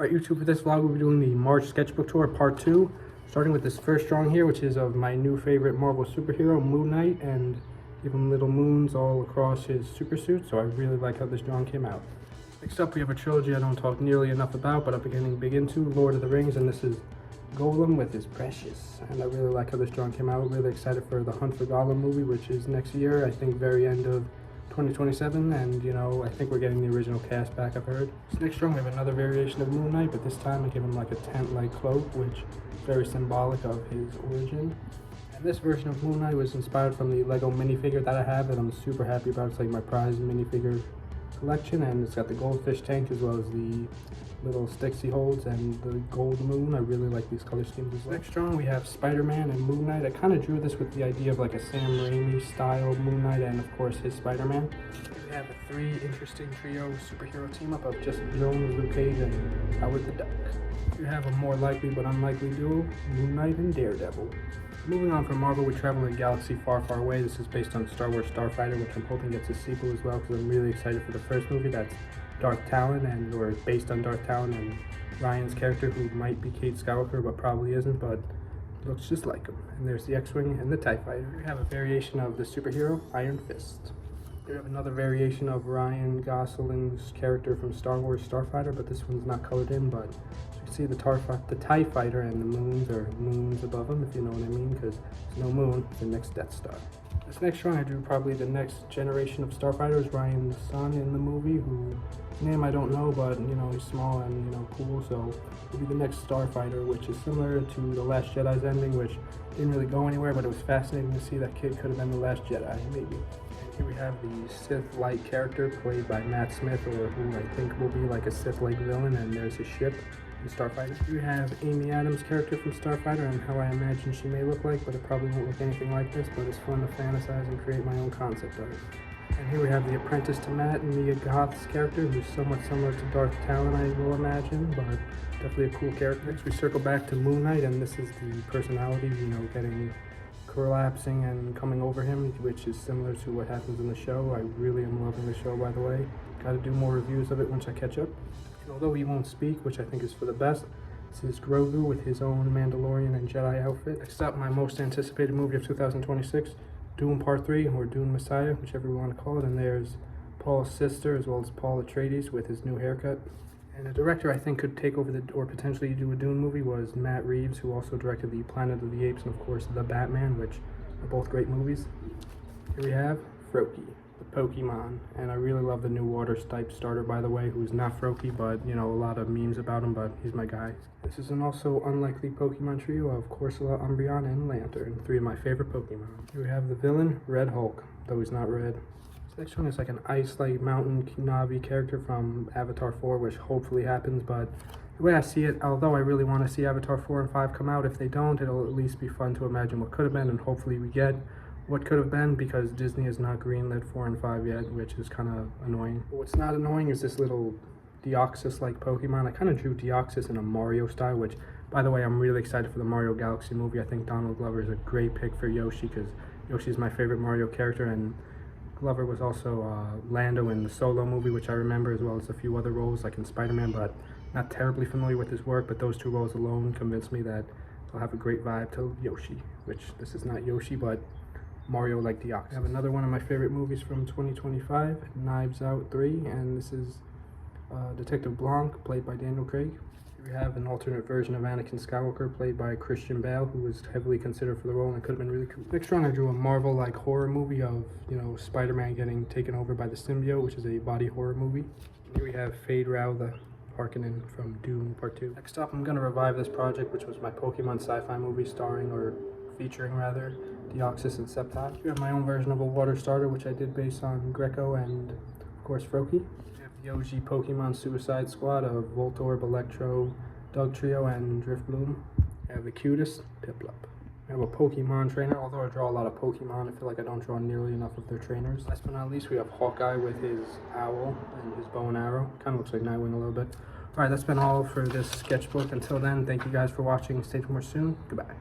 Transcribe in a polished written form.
Alright YouTube, for this vlog we'll be doing the March sketchbook tour part 2, starting with this first drawing here, which is of my new favorite Marvel superhero, Moon Knight, and even little moons all across his super suit, so I really like how this drawing came out. Next up we have a trilogy I don't talk nearly enough about, but I'm beginning big into, Lord of the Rings, and this is Golem with his Precious, and I really like how this drawing came out. Really excited for the Hunt for Gollum movie, which is next year, I think very end of 2027, and you know, I think we're getting the original cast back, I've heard. This next drawing we have another variation of Moon Knight, but this time I give him like a tent-like cloak, which is very symbolic of his origin. And this version of Moon Knight was inspired from the Lego minifigure that I have that I'm super happy about. It's like my prized minifigure collection, and it's got the goldfish tank as well as the little sticks he holds and the gold moon. I really like these color schemes as well. Next drawing we have Spider-Man and Moon Knight. I kind of drew this with the idea of like a Sam Raimi style Moon Knight and of course his Spider-Man. We have a three interesting trio superhero team up of Jessica Jones, Luke Cage, and Howard the Duck. We have a more likely but unlikely duo, Moon Knight and Daredevil. Moving on from Marvel, we travel in a galaxy far, far away. This is based on Star Wars Starfighter, which I'm hoping gets a sequel as well, because I'm really excited for the first movie. That's Darth Talon, or based on Darth Talon and Ryan's character, who might be Kate Skywalker, but probably isn't, but looks just like him. And there's the X-Wing and the TIE Fighter. We have a variation of the superhero, Iron Fist. We have another variation of Ryan Gosling's character from Star Wars Starfighter, but this one's not colored in, but you can see the TIE Fighter and the moons are moons above him, if you know what I mean, because there's no moon, it's the next Death Star. This next drawing I drew probably the next generation of Starfighters, Ryan's son in the movie, whose name I don't know, but you know, he's small and you know, cool, so he'll be the next Starfighter, which is similar to The Last Jedi's ending, which didn't really go anywhere, but it was fascinating to see that kid could have been the Last Jedi, maybe. Here we have the Sith-like character played by Matt Smith, or who I think will be like a Sith-like villain, and there's his ship in Starfighter. Here we have Amy Adams' character from Starfighter and how I imagine she may look like, but it probably won't look anything like this, but it's fun to fantasize and create my own concept of it. And here we have the apprentice to Matt, Mia Goth's character, who's somewhat similar to Darth Talon, I will imagine, but definitely a cool character. Next we circle back to Moon Knight, and this is the personality, you know, getting collapsing and coming over him, which is similar to what happens in the show. I really am loving the show, by the way. Got to do more reviews of it once I catch up. And although he won't speak, which I think is for the best, this is Grogu with his own Mandalorian and Jedi outfit. Next up, my most anticipated movie of 2026, Dune Part 3, or Dune Messiah, whichever you want to call it. And there's Paul's sister, as well as Paul Atreides with his new haircut. And a director I think could take over or potentially do a Dune movie was Matt Reeves, who also directed the Planet of the Apes and of course The Batman, which are both great movies. Here we have Froakie, the Pokemon, and I really love the new water type starter, by the way, who's not Froakie, but you know, a lot of memes about him, but he's my guy. This is an also unlikely Pokemon trio of Corsola, Umbreon, and Lantern, three of my favorite Pokemon. Here we have the villain, Red Hulk, though he's not red. This next one is like an ice-like mountain Navi character from Avatar 4, which hopefully happens, but the way I see it, although I really want to see Avatar 4 and 5 come out, if they don't, it'll at least be fun to imagine what could have been, and hopefully we get what could have been, because Disney has not greenlit 4 and 5 yet, which is kind of annoying. But what's not annoying is this little Deoxys-like Pokemon. I kind of drew Deoxys in a Mario style, which, by the way, I'm really excited for the Mario Galaxy movie. I think Donald Glover is a great pick for Yoshi, because Yoshi is my favorite Mario character, and Glover was also Lando in the Solo movie, which I remember, as well as a few other roles like in Spider-Man, but not terribly familiar with his work, but those two roles alone convinced me that they'll have a great vibe to Yoshi, which this is not Yoshi, but Mario like Deoxys. I have another one of my favorite movies from 2025, Knives Out 3, and this is Detective Blanc, played by Daniel Craig. We have an alternate version of Anakin Skywalker, played by Christian Bale, who was heavily considered for the role and it could have been really cool. Next drawing I drew a Marvel-like horror movie of, you know, Spider-Man getting taken over by the symbiote, which is a body horror movie. And here we have Fade Rao, the Harkonnen from Dune Part 2. Next up, I'm going to revive this project, which was my Pokemon sci-fi movie starring, or featuring rather, Deoxys and Sceptile. We have my own version of a water starter, which I did based on Greco and, of course, Froakie. The OG Pokemon Suicide Squad of Voltorb, Electro, Dugtrio, and Driftbloom. I have the cutest, Piplup. I have a Pokemon trainer, although I draw a lot of Pokemon, I feel like I don't draw nearly enough of their trainers. Last but not least, we have Hawkeye with his owl and his bow and arrow. Kind of looks like Nightwing a little bit. Alright, that's been all for this sketchbook. Until then, thank you guys for watching. Stay tuned more soon. Goodbye.